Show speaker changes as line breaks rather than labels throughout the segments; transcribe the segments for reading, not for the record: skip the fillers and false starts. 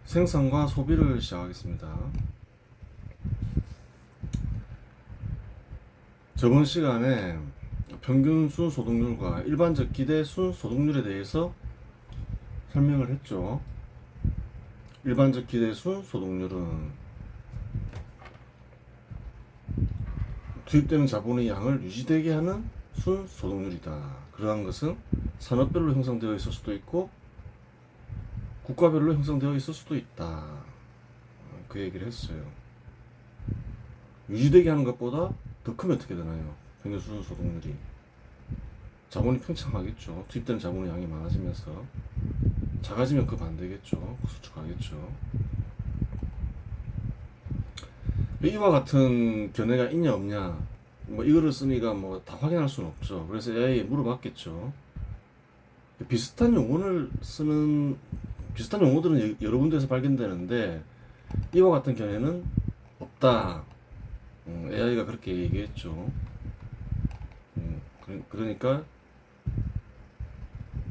생산과 소비를 시작하겠습니다. 저번 시간에 평균 순소득률과 일반적 기대 순소득률에 대해서 설명을 했죠. 일반적 기대 순소득률은 투입되는 자본의 양을 유지되게 하는 순소득률이다. 그러한 것은 산업별로 형성되어 있을 수도 있고 국가별로 형성되어 있을 수도 있다. 그 얘기를 했어요. 유지되게 하는 것보다 더 크면 어떻게 되나요? 평균 순소득률이 자본이 팽창하겠죠. 투입되는 자본의 양이 많아지면서 작아지면 그 반대겠죠. 수축하겠죠. 이와 같은 견해가 있냐 없냐 뭐 이거를 쓰니까 뭐 다 확인할 수는 없죠. 그래서 AI에 물어봤겠죠. 비슷한 용어들은 여러 군데에서 발견되는데 이와 같은 견해는 없다. AI가 그렇게 얘기했죠. 그러니까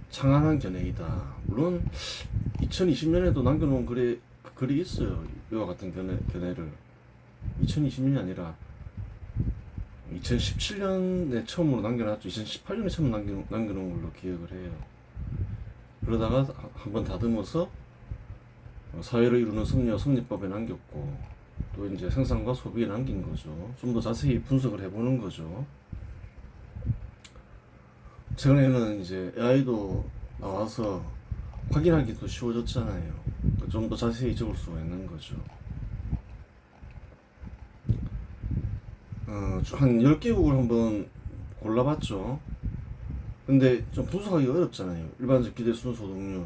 창안한 견해이다. 물론 2020년에도 남겨놓은 글이 있어요. 이와 같은 견해를 2020년이 아니라 2017년에 처음으로 남겨놨죠. 2018년에 처음 남겨놓은 걸로 기억을 해요. 그러다가 한번 다듬어서 사회를 이루는 섭리법에 남겼고 또 이제 생산과 소비에 남긴 거죠. 좀 더 자세히 분석을 해보는 거죠. 최근에는 이제 AI도 나와서 확인하기도 쉬워졌잖아요. 좀 더 자세히 적을 수가 있는 거죠. 한 10개국을 한번 골라봤죠. 근데 좀 분석하기 어렵잖아요. 일반적 기대 순소득률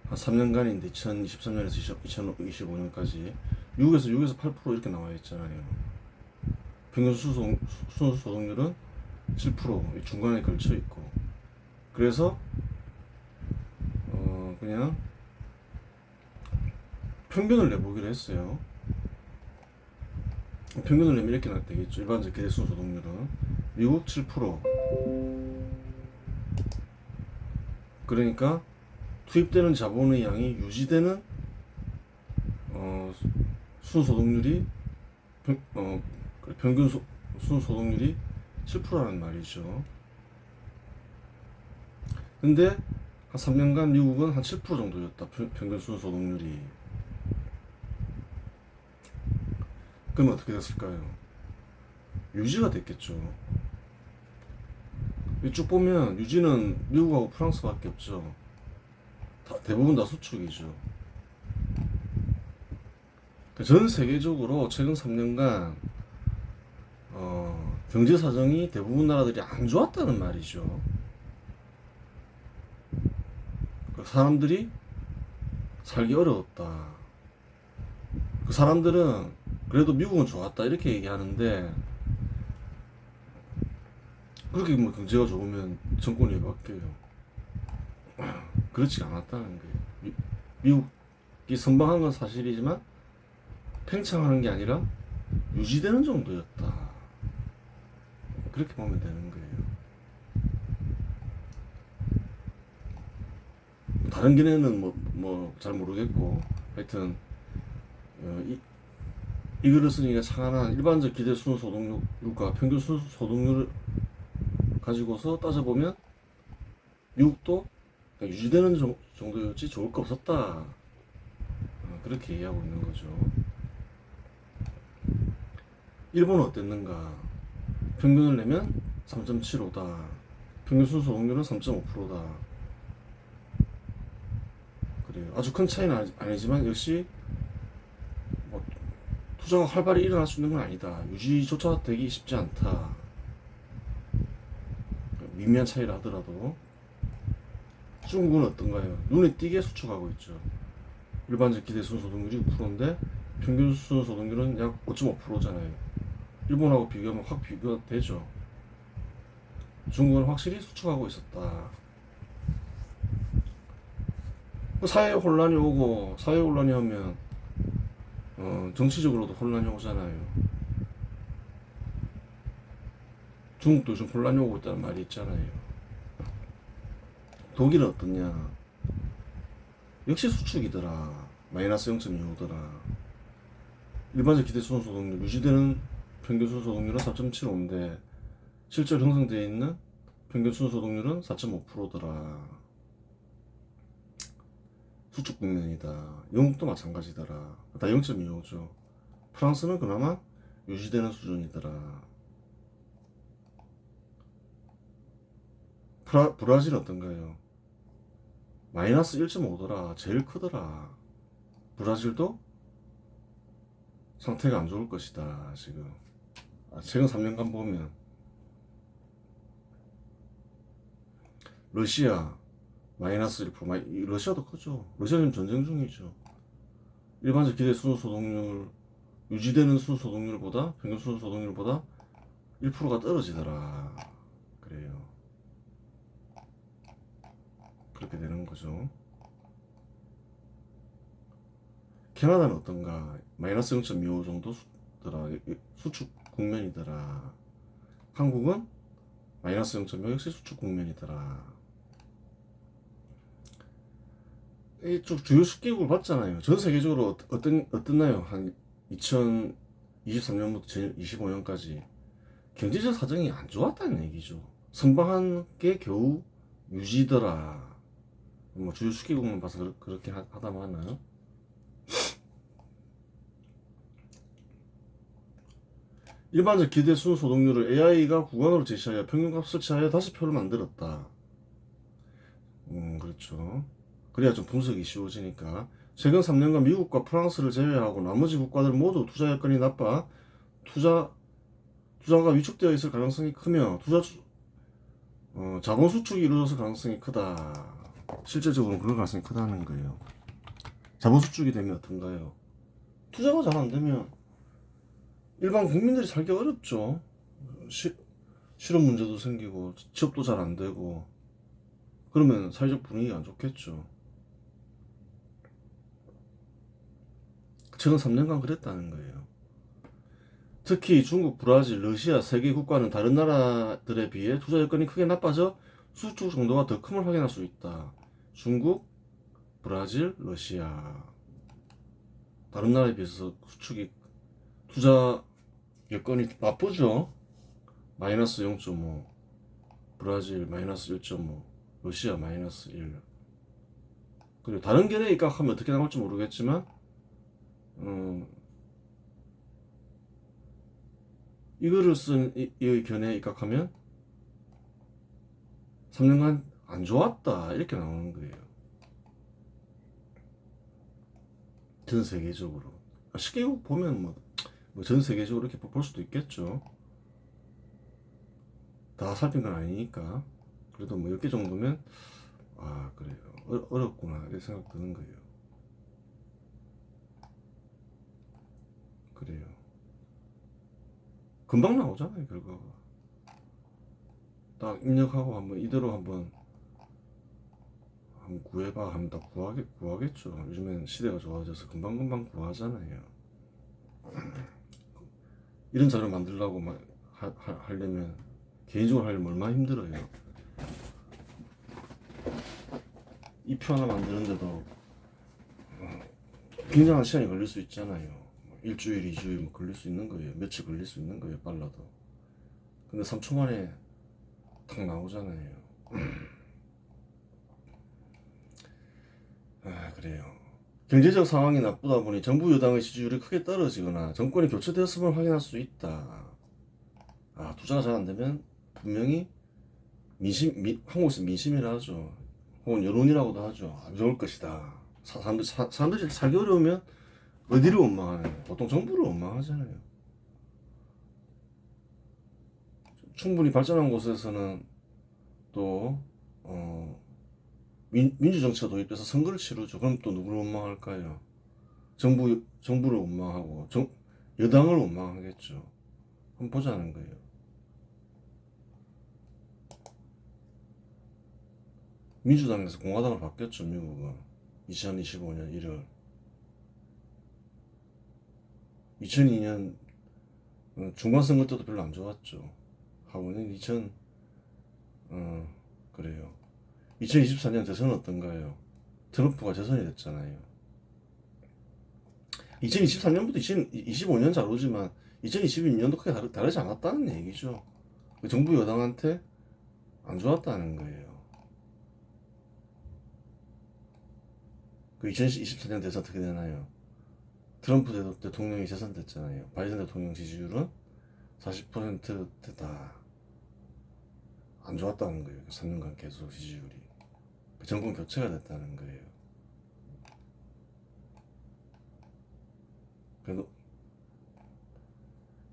한 3년간인데 2023년에서 2025년까지 미국에서 6에서 8% 이렇게 나와 있잖아요. 평균 순소득률은 7% 중간에 걸쳐 있고 그래서 그냥 평균을 내보기로 했어요. 평균을 내면 이렇게 되겠죠. 일반적 기대 순소득률은 미국 7%. 그러니까 투입되는 자본의 양이 유지되는 순소득률이 평균 순소득률이 7%라는 말이죠. 근데 한 3년간 미국은 한 7% 정도였다. 평균 순소득률이. 그러면 어떻게 됐을까요? 유지가 됐겠죠. 쭉 보면 유지는 미국하고 프랑스밖에 없죠. 대부분 다 수축이죠. 전 세계적으로 최근 3년간 경제 사정이 대부분 나라들이 안 좋았다는 말이죠. 사람들이 살기 어려웠다. 그 사람들은 그래도 미국은 좋았다 이렇게 얘기하는데 그렇게 뭐 경제가 좋으면 정권이 왜 바뀌어요? 그렇지 않았다는 거예요. 미국이 선방한 건 사실이지만 팽창하는 게 아니라 유지되는 정도였다. 그렇게 보면 되는 거예요. 다른 견해는 뭐 잘 모르겠고 하여튼 이 글을 쓰니까 창안한 일반적 기대 순소득률과 평균 순소득률을 가지고서 따져보면 미국도 유지되는 정도였지 좋을 거 없었다. 그렇게 이해하고 있는 거죠. 일본은 어땠는가? 평균을 내면 3.75다. 평균 순소득률은 3.5%다. 그래요. 아주 큰 차이는 아니지만 역시 뭐 투자가 활발히 일어날 수 있는 건 아니다. 유지조차 되기 쉽지 않다. 미미한 차이라 하더라도 중국은 어떤가요? 눈에 띄게 수축하고 있죠. 일반적 기대 순소득률이 6%인데 평균 순소득률은 약 5.5%잖아요. 일본하고 비교하면 확 비교가 되죠. 중국은 확실히 수축하고 있었다. 사회 혼란이 오고 사회 혼란이 오면 정치적으로도 혼란이 오잖아요. 중국도 좀 혼란이 오고 있다는 말이 있잖아요. 독일은 어떻냐? 역시 수축이더라. 마이너스 0.25더라. 일반적 기대 수준 소득률 유지되는 평균 수준 소득률은 4.75인데 실제로 형성되어 있는 평균 수준 소득률은 4.5%더라. 수축 국면이다. 영국도 마찬가지더라. 다 0.25죠. 프랑스는 그나마 유지되는 수준이더라. 브라질 어떤가요? 마이너스 1.5더라. 제일 크더라. 브라질도 상태가 안 좋을 것이다. 지금 최근 3년간 보면 러시아 마이너스 1%, 러시아도 크죠. 러시아는 전쟁 중이죠. 일반적 기대 수준 소득률 유지되는 수준 소득률보다 평균 수준 소득률보다 1%가 떨어지더라. 그래요. 그렇게 되는 거죠. 캐나다는 어떤가? 마이너스 0.25 정도더라. 수축 국면이더라. 한국은 마이너스 0.5 역시 수축 국면이더라. 이쪽 주요 수기국을 봤잖아요. 전 세계적으로 어땠나요? 한 2023년부터 2025년까지 경제적 사정이 안 좋았다는 얘기죠. 선방한 게 겨우 유지더라. 뭐 주요 수기국만 봐서 그렇게 하다마나요? 일반적 기대 수준 소득률을 AI가 구간으로 제시하여 평균값을 취하여 다시 표를 만들었다. 그렇죠. 그래야 좀 분석이 쉬워지니까. 최근 3년간 미국과 프랑스를 제외하고 나머지 국가들 모두 투자 여건이 나빠 투자가 위축되어 있을 가능성이 크며 자본 수축이 이루어질 가능성이 크다. 실제적으로 그런 가능성이 크다는 거예요. 자본 수축이 되면 어떤가요? 투자가 잘 안 되면 일반 국민들이 살기 어렵죠. 실업 문제도 생기고 취업도 잘 안 되고 그러면 사회적 분위기가 안 좋겠죠. 최근 3년간 그랬다는 거예요. 특히 중국, 브라질, 러시아 세 개 국가는 다른 나라들에 비해 투자 여건이 크게 나빠져 수축 정도가 더 큼을 확인할 수 있다. 중국, 브라질, 러시아 다른 나라에 비해서 투자 여건이 나쁘죠. 마이너스 0.5, 브라질 마이너스 1.5, 러시아 마이너스 1. 그리고 다른 견해에 입각하면 어떻게 나올지 모르겠지만 이거를 쓴 이 견해에 입각하면 3년간 안 좋았다 이렇게 나오는 거예요. 전 세계적으로. 시계국 보면 뭐 전 세계적으로 이렇게 볼 수도 있겠죠. 다 살핀 건 아니니까. 그래도 뭐 10개 정도면 그래요. 어렵구나 이렇게 생각 드는 거예요. 그래요. 금방 나오잖아요 결과가. 딱 입력하고 한번 이대로 한번 구해봐 하면 다 구하겠죠. 요즘엔 시대가 좋아져서 금방금방 구하잖아요. 이런 자료 만들려고 하려면 개인적으로 하려면 얼마나 힘들어요. 이 표 하나 만드는데도 굉장한 시간이 걸릴 수 있잖아요. 일주일, 2주일 뭐 걸릴 수 있는 거예요. 며칠 걸릴 수 있는 거예요. 빨라도. 근데 3초 만에 탁 나오잖아요. 그래요. 경제적 상황이 나쁘다 보니 정부 여당의 지지율이 크게 떨어지거나 정권이 교체되었음을 확인할 수 있다. 투자가 잘 안 되면 분명히 한국에서 민심이라 하죠. 혹은 여론이라고도 하죠. 안 좋을 것이다. 사람들이 살기 어려우면 어디를 원망하나요? 보통 정부를 원망하잖아요. 충분히 발전한 곳에서는 또 민주정치가 도입돼서 선거를 치르죠. 그럼 또 누구를 원망할까요? 정부를 원망하고 여당을 원망하겠죠. 한번 보자는 거예요. 민주당에서 공화당으로 바뀌었죠. 미국은 2025년 1월 2002년 중간선거 때도 별로 안 좋았죠. 하고는 그래요. 2024년 대선은 어떤가요? 트럼프가 재선이 됐잖아요. 2023년부터 2025년 자료지만 2022년도 크게 다르지 않았다는 얘기죠. 정부 여당한테 안 좋았다는 거예요. 그 2024년 대선 어떻게 되나요? 트럼프 대통령이 재선됐잖아요. 바이든 대통령 지지율은 40%대다. 안 좋았다는 거예요. 3년간 계속 지지율이. 정권 교체가 됐다는 거예요.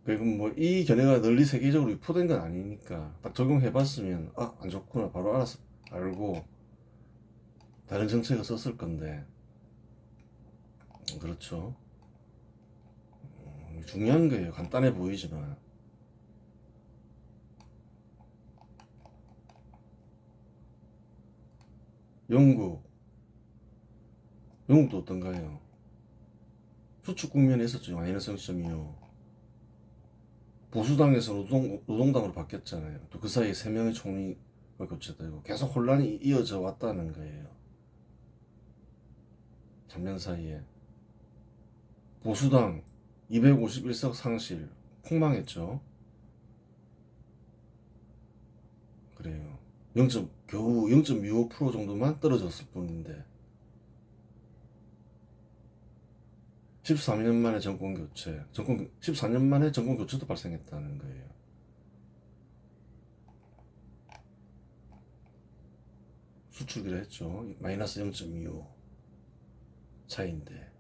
그리고 뭐 이 견해가 널리 세계적으로 유포된 건 아니니까 딱 적용해봤으면 안 좋구나 바로 알고 다른 정책을 썼을 건데 그렇죠. 중요한 거예요. 간단해 보이지만 영국도 어떤가요? 수축 국면에 있었죠. 마이너스 0.25. 보수당에서 노동당으로 바뀌었잖아요. 또 그 사이에 3명의 총리가 교체되고 계속 혼란이 이어져 왔다는 거예요. 3년 사이에 보수당 251석 상실 폭망했죠. 그래요. 겨우 0.25% 정도만 떨어졌을 뿐인데 14년 만에 정권 교체, 14년 만에 정권 교체도 발생했다는 거예요. 수축이라 했죠. 마이너스 0.25 차이인데.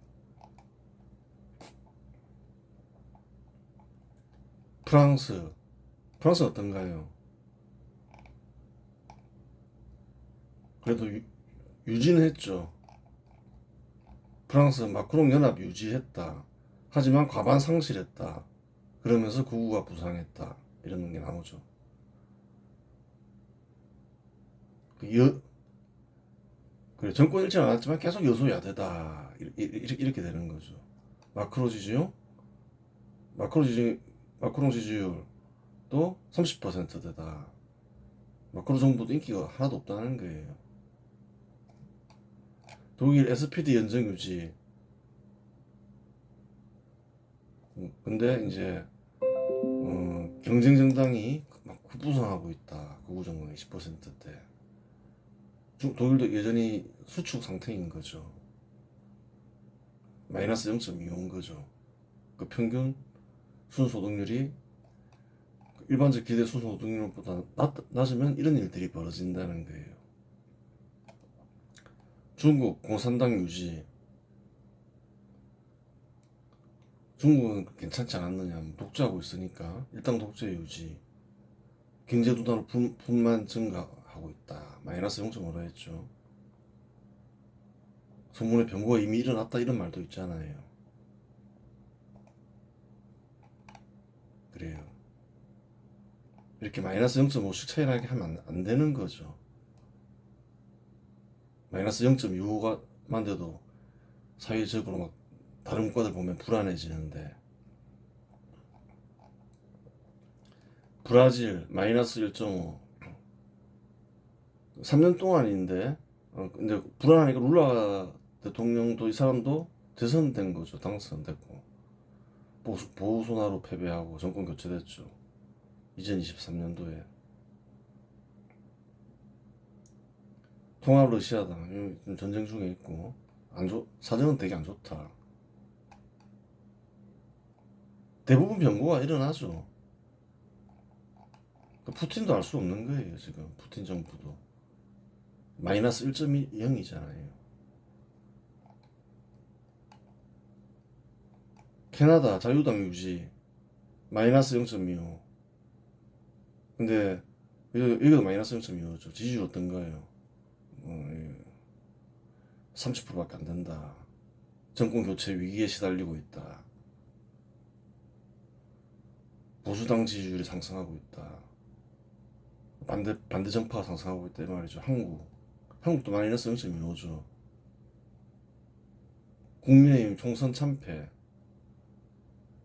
프랑스는 어떤가요? 그래도 유지는 했죠. 프랑스 마크롱 연합 유지했다. 하지만 과반 상실했다. 그러면서 구구가 부상했다. 이런 게 나오죠. 그래, 정권 잃지 않았지만 계속 여소야대다. 이렇게 되는 거죠. 마크로 지지율? 마크롱 지지율도 30%대다. 마크로 정부도 인기가 하나도 없다는 거예요. 독일 SPD 연정 유지. 근데 이제 경쟁 정당이 막 급부상하고 있다. 극우 정당이 10%대. 독일도 여전히 수축 상태인 거죠. 마이너스 0.25인 거죠. 그 평균 순소득률이 일반적 기대 순소득률보다 낮으면 이런 일들이 벌어진다는 거예요. 중국 공산당 유지. 중국은 괜찮지 않았느냐. 독재하고 있으니까 일당 독재 유지. 경제 둔화로 분만 증가하고 있다. 마이너스 0.5라 했죠. 소문의 병고가 이미 일어났다 이런 말도 있잖아요. 그래요. 이렇게 마이너스 0.5씩 차이 나게 하면 안 되는 거죠. 마이너스 0.25가만 돼도 사회적으로 막 다른 국가들 보면 불안해지는데 브라질 마이너스 1.5 3년 동안인데 근데 불안하니까 룰라 대통령도 이 사람도 재선된 거죠. 당선됐고 보수나로 패배하고 정권 교체됐죠. 2023년도에 통합 러시아당 전쟁 중에 있고 사정은 되게 안 좋다. 대부분 변고가 일어나죠. 푸틴도 알 수 없는 거예요. 지금 푸틴 정부도 마이너스 1.0이잖아요. 캐나다 자유당 유지 마이너스 0.25. 근데 여기도 마이너스 0.25죠. 지지율 어떤가요? 30%밖에 안 된다. 정권 교체 위기에 시달리고 있다. 보수당 지지율이 상승하고 있다. 반대 정파가 상승하고 있다 이 말이죠. 한국도 마이너스 0.25죠. 국민의힘 총선 참패.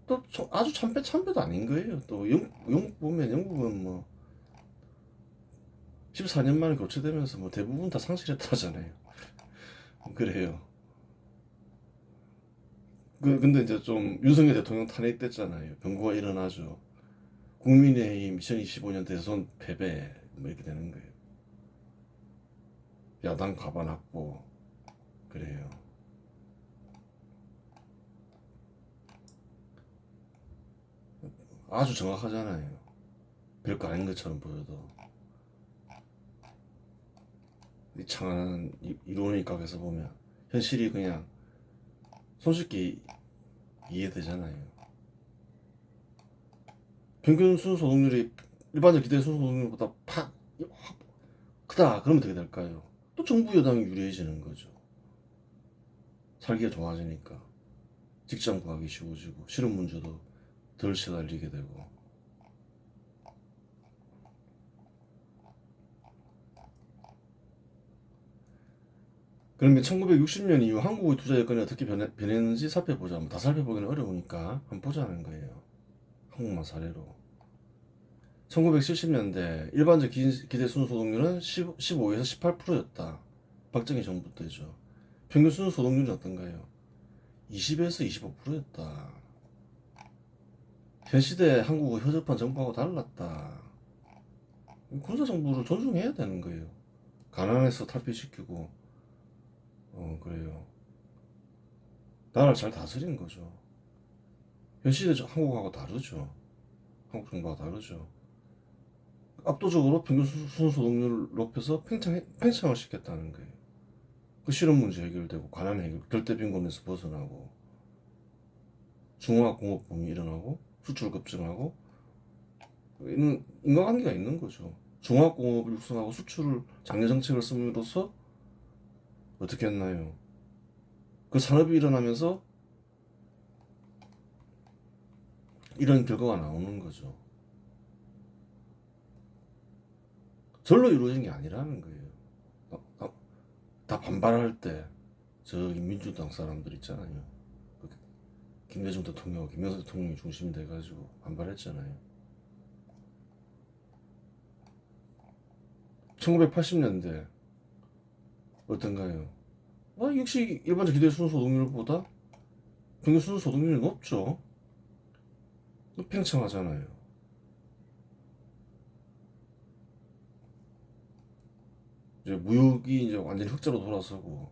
또 아주 참패도 아닌 거예요. 또 영국 보면 영국은 뭐 14년 만에 교체되면서 뭐 대부분 다 상실했다잖아요. 그래요. 근데 이제 좀 윤석열 대통령 탄핵됐잖아요. 변고가 일어나죠. 국민의힘 2025년 대선 패배 뭐 이렇게 되는 거예요. 야당 과반 확보 그래요. 아주 정확하잖아요. 별거 아닌 것처럼 보여도 이 창한 이론의 각에서 보면 현실이 그냥 손쉽게 이해되잖아요. 평균 순소득률이 일반적 기대 순소득률보다 팍 크다 그러면 어떻게 될까요? 또 정부 여당이 유리해지는 거죠. 살기가 좋아지니까 직장 구하기 쉬워지고 실업 문제도 덜 시달리게 되고. 그러면 1960년 이후 한국의 투자 여건이 어떻게 변했는지 살펴보자. 다 살펴보기는 어려우니까 한번 보자는 거예요. 한국만 사례로. 1970년대 일반적 기대 순소득률은 15에서 18%였다. 박정희 정부 때죠. 평균 순소득률은 어떤가요? 20에서 25%였다. 현 시대 한국의 허접한 정부하고 달랐다. 군사정부를 존중해야 되는 거예요. 가난해서 탈피시키고, 그래요. 나라를 잘 다스리는 거죠. 현 시대 한국하고 다르죠. 한국 정부와 다르죠. 압도적으로 평균 순소득률을 높여서 팽창을 시켰다는 거예요. 그 실업 문제 해결되고, 가난 해결, 절대빈곤에서 벗어나고, 중화공업붐이 일어나고, 수출 급증하고, 인과관계가 있는 거죠. 중화공업을 육성하고 수출을 장려 정책을 씀으로써 어떻게 했나요? 그 산업이 일어나면서 이런 결과가 나오는 거죠. 절로 이루어진 게 아니라는 거예요. 다 반발할 때 저기 민주당 사람들 있잖아요. 그 김대중 대통령, 김영삼 대통령이 중심이 돼가지고 반발했잖아요. 1980년대 어떤가요? 역시 일반적 기대 순소득률보다 평균 순소득률이 높죠. 팽창하잖아요. 이제 무역이 이제 완전히 흑자로 돌아서고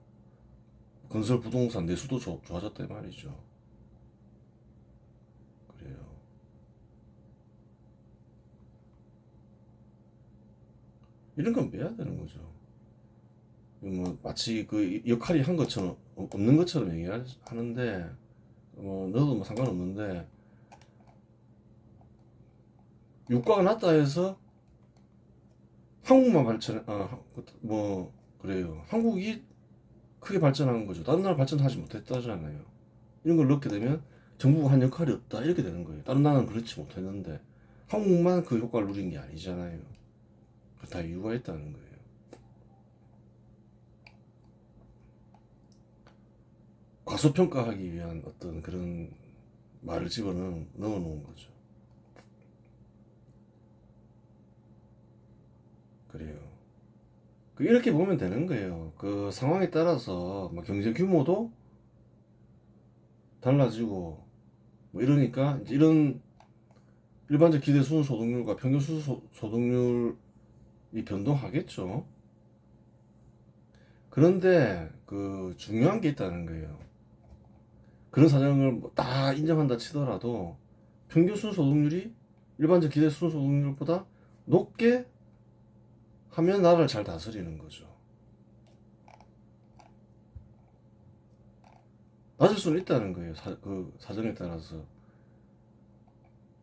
건설 부동산 내수도 좋아졌단 말이죠. 그래요. 이런 건 빼야 되는 거죠. 뭐 마치 그 역할이 한 것처럼 없는 것처럼 얘기하는데 넣어도 뭐 상관없는데 유가가 낮다 해서 한국만 뭐 그래요. 한국이 크게 발전한 거죠. 다른 나라 발전하지 못했다잖아요. 이런 걸 넣게 되면 정부가 한 역할이 없다 이렇게 되는 거예요. 다른 나라는 그렇지 못했는데 한국만 그 효과를 누린 게 아니잖아요. 다 이유가 있다는 거예요. 과소평가하기 위한 어떤 그런 말을 넣어 놓은 거죠. 그래요. 이렇게 보면 되는 거예요. 그 상황에 따라서 뭐 경제 규모도 달라지고 뭐 이러니까 이제 이런 일반적 기대 수준 소득률과 평균 수준 소득률이 변동하겠죠. 그런데 그 중요한 게 있다는 거예요. 그런 사정을 뭐다 인정한다 치더라도 평균 수준 소득률이 일반적 기대 수준 소득률보다 높게 하면 나라를 잘 다스리는 거죠. 낮을 수는 있다는 거예요. 그 사정에 따라서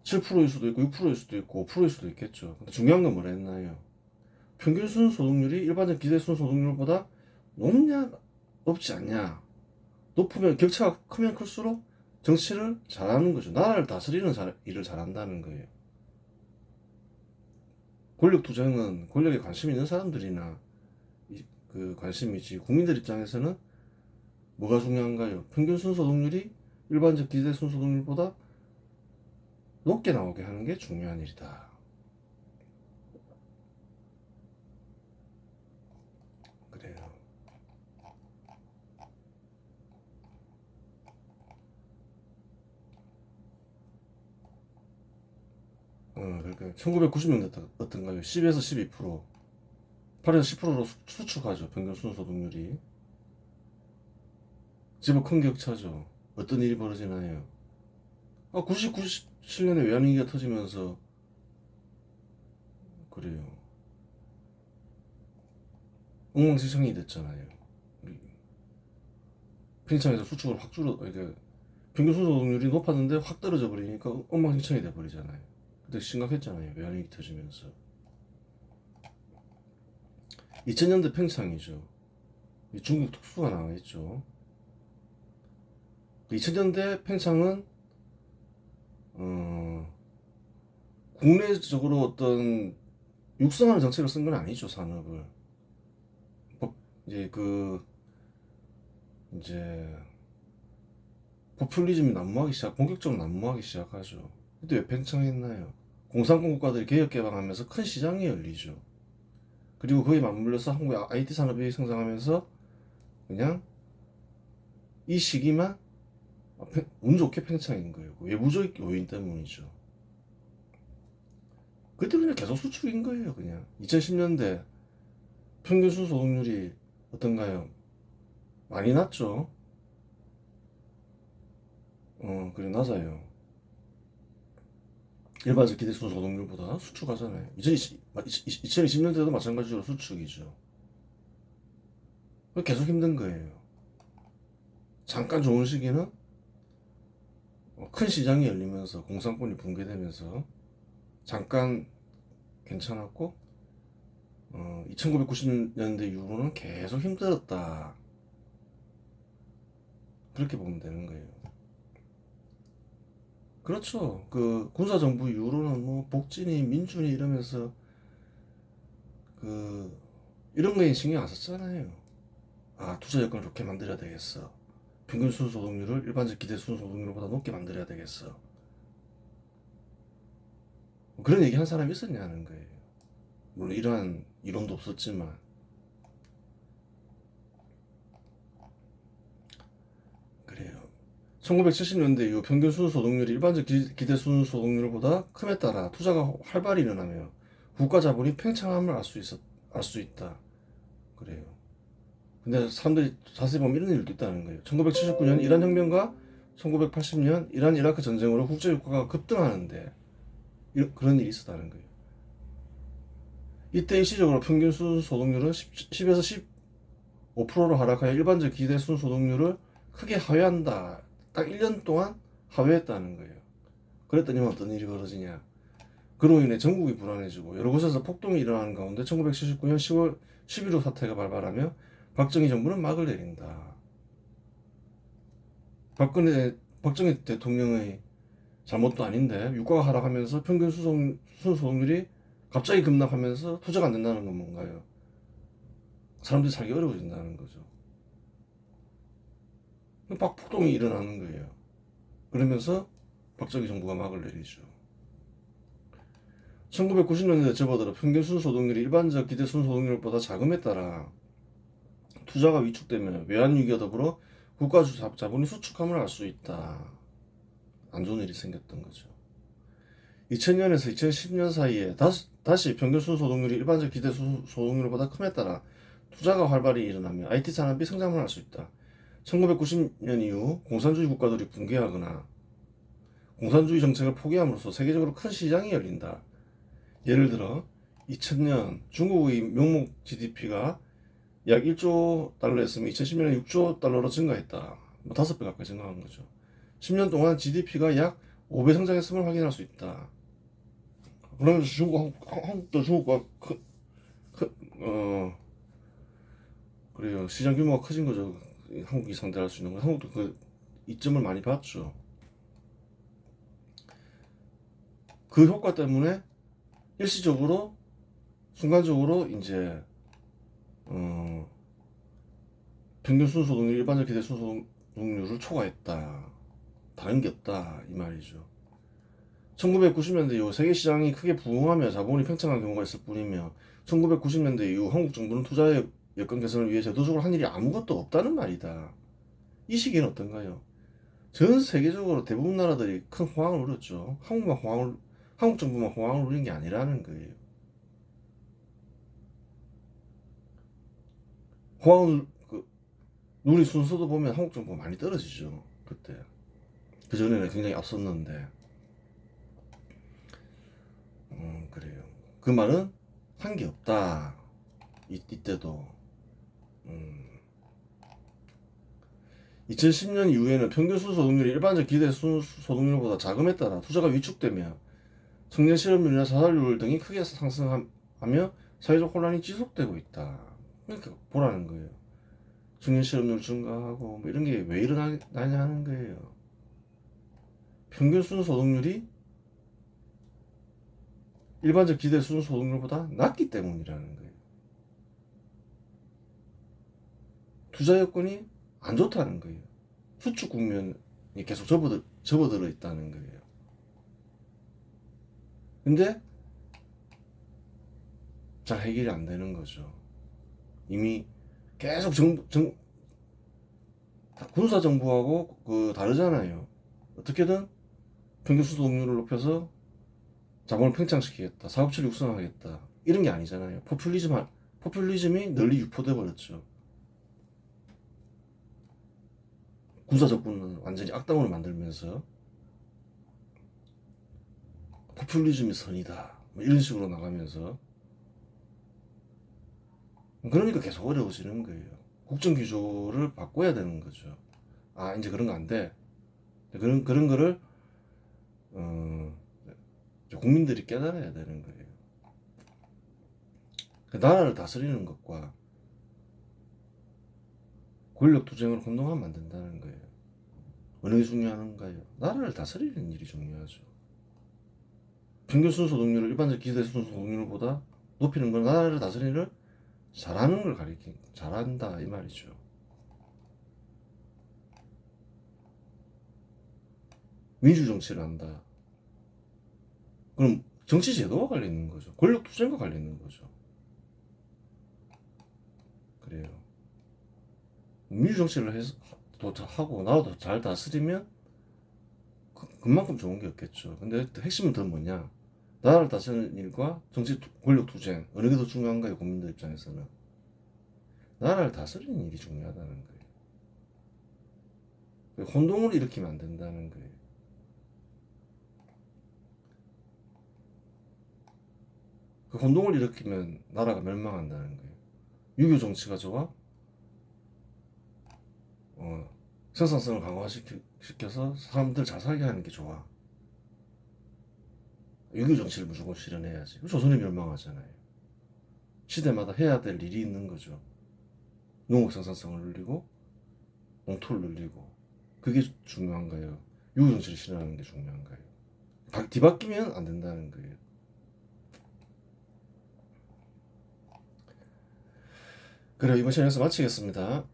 7%일 수도 있고 6%일 수도 있고 5%일 수도 있겠죠. 근데 중요한 건 뭐라 했나요? 평균 순소득률이 일반적 기대 순소득률보다 높냐 높지 않냐. 높으면 격차가 크면 클수록 정치를 잘하는 거죠. 나라를 다스리는 일을 잘한다는 거예요. 권력 투쟁은 권력에 관심 있는 사람들이나 그 관심이지 국민들 입장에서는 뭐가 중요한가요? 평균 순소득률이 일반적 기대 순소득률보다 높게 나오게 하는 게 중요한 일이다. 그래요. 그러니까 1990년대 어떤가요? 10에서 12%, 8에서 10%로 수축하죠. 평균 순소득률이. 제법 큰 격차죠. 어떤 일이 벌어지나요? 97년에 외환위기가 터지면서 그래요. 엉망진창이 됐잖아요. 팽창에서 수축을 확 줄어, 그러니까 평균 순소득률이 높았는데 확 떨어져 버리니까 엉망진창이 돼 버리잖아요. 그때 심각했잖아요. 외환위기 터지면서. 2000년대 팽창이죠. 중국 특수가 나와있죠. 2000년대 팽창은 국내적으로 어떤 육성하는 정책을 쓴 건 아니죠. 산업을 이제 이제 포퓰리즘이 본격적으로 난무하기 시작하죠. 그때 왜 팽창했나요? 공산권 국가들이 개혁 개방하면서 큰 시장이 열리죠. 그리고 거기에 맞물려서 한국의 IT 산업이 성장하면서 그냥 이 시기만 운 좋게 팽창인 거예요. 외부적 요인 때문이죠. 그때 그냥 계속 수축인 거예요. 그냥 2010년대 평균 수소득률이 어떤가요? 많이 낮죠. 그래 낮아요. 일반적 기대 수소득률보다 수축하잖아요. 2020년대도 마찬가지로 수축이죠. 계속 힘든 거예요. 잠깐 좋은 시기는 큰 시장이 열리면서 공산권이 붕괴되면서 잠깐 괜찮았고 1990년대 이후로는 계속 힘들었다. 그렇게 보면 되는 거예요. 그렇죠. 그 군사정부 이후로는 뭐 복진이 민준이 이러면서 이런 거에 신경 안 썼잖아요. 투자 여건을 좋게 만들어야 되겠어. 평균 순소득률을 일반적 기대 순소득률보다 높게 만들어야 되겠어. 뭐 그런 얘기 한 사람이 있었냐는 거예요. 물론 이러한 이론도 없었지만. 그래요. 1970년대 이후 평균 순소득률이 일반적 기대 순소득률보다 큼에 따라 투자가 활발히 일어나며 국가 자본이 팽창함을 알 수 있다. 그래요. 근데 사람들이 자세히 보면 이런 일도 있다는 거예요. 1979년 이란 혁명과 1980년 이란 이라크 전쟁으로 국제 유가가 급등하는데 그런 일이 있었다는 거예요. 이때 일시적으로 평균 순소득률은 10에서 15%로 하락하여 일반적 기대 순소득률을 크게 하회한다. 딱 1년 동안 하회했다는 거예요. 그랬더니 어떤 일이 벌어지냐. 그로 인해 전국이 불안해지고 여러 곳에서 폭동이 일어나는 가운데 1979년 10월 11호 사태가 발발하며 박정희 정부는 막을 내린다. 박정희 대통령의 잘못도 아닌데 유가가 하락하면서 평균 순소득률이 갑자기 급락하면서 투자가 안 된다는 건 뭔가요? 사람들이 살기 어려워진다는 거죠. 폭동이 일어나는 거예요. 그러면서 박정희 정부가 막을 내리죠. 1990년대 접어들어 평균 순소득률이 일반적 기대 순소득률보다 자금에 따라 투자가 위축되며 외환위기와 더불어 국가 자본이 수축함을 알 수 있다. 안 좋은 일이 생겼던 거죠. 2000년에서 2010년 사이에 다시 평균 순소득률이 일반적 기대 순소득률보다 큼에 따라 투자가 활발히 일어나며 IT 산업이 성장을 할 수 있다. 1990년 이후 공산주의 국가들이 붕괴하거나 공산주의 정책을 포기함으로써 세계적으로 큰 시장이 열린다. 예를 들어 2000년 중국의 명목 GDP가 약 1조 달러였으면 2010년에 6조 달러로 증가했다. 5배 가까이 증가한 거죠. 10년 동안 GDP가 약 5배 성장했음을 확인할 수 있다. 그러면서 한국도 중국과 그래요. 시장 규모가 커진 거죠. 한국이 상대할 수 있는 거. 한국도 그 이점을 많이 봤죠. 그 효과 때문에 일시적으로 순간적으로 이제 평균 순소득률 일반적 기대 순소득률을 초과했다. 다른 게 없다 이 말이죠. 1990년대 이후 세계 시장이 크게 부흥하며 자본이 팽창한 경우가 있을 뿐이며 1990년대 이후 한국 정부는 투자의 여건 개선을 위해 제도적으로 한 일이 아무것도 없다는 말이다. 이 시기는 어떤가요? 전 세계적으로 대부분 나라들이 큰 호황을 누렸죠. 한국만 한국 정부만 호황을 누린 게 아니라는 거예요. 호황을 누린 순서도 보면 한국 정부가 많이 떨어지죠. 그때. 그 전에는 굉장히 앞섰는데. 그래요. 그 말은 한 게 없다. 이때도. 2010년 이후에는 평균 순소득률이 일반적 기대 순소득률보다 자금에 따라 투자가 위축되며 청년 실업률이나 자살률 등이 크게 상승하며 사회적 혼란이 지속되고 있다. 그러니까 보라는 거예요. 청년 실업률 증가하고 뭐 이런 게 왜 일어나냐 하는 거예요. 평균 순소득률이 일반적 기대 순소득률보다 낮기 때문이라는 거예요. 투자 여건이 안 좋다는 거예요. 수축 국면이 계속 접어들어 있다는 거예요. 근데 잘 해결이 안 되는 거죠. 이미 계속 군사 정부하고 다르잖아요. 어떻게든 평균 수득률을 높여서 자본을 팽창시키겠다, 사업체를 육성하겠다 이런 게 아니잖아요. 포퓰리즘이 널리 유포돼 버렸죠. 군사 적군은 완전히 악당으로 만들면서 포퓰리즘이 선이다 뭐 이런 식으로 나가면서 그러니까 계속 어려워지는 거예요. 국정 기조를 바꿔야 되는 거죠. 아 이제 그런 거 안 돼. 그런 거를 국민들이 깨달아야 되는 거예요. 그 나라를 다스리는 것과 권력 투쟁을 혼동하면 안 된다는 거예요. 어느 게 중요한가요? 나라를 다스리는 일이 중요하죠. 평균 순소득률을 일반적 기대 순소득률보다 높이는 건 나라를 다스리는 걸 잘하는 걸 잘한다 이 말이죠. 민주 정치를 한다. 그럼 정치 제도와 관련있는 거죠. 권력 투쟁과 관련있는 거죠. 그래요. 민주 정치를 하고 나라도 잘 다스리면 그만큼 좋은 게 없겠죠. 근데 핵심은 더 뭐냐? 나라를 다스리는 일과 정치 권력 투쟁 어느 게 더 중요한가요? 국민들 입장에서는 나라를 다스리는 일이 중요하다는 거예요. 혼동을 일으키면 안 된다는 거예요. 그 혼동을 일으키면 나라가 멸망한다는 거예요. 유교 정치가 좋아? 생산성을 강화시켜서 사람들 잘 살게 하는 게 좋아. 유교 정치를 무조건 실현해야지. 조선이 멸망하잖아요. 시대마다 해야 될 일이 있는 거죠. 농업 생산성을 늘리고 농토를 늘리고 그게 중요한가요? 유교 정치를 실현하는 게 중요한가요? 뒤바뀌면 안 된다는 거예요. 그래 이번 시간에서 마치겠습니다.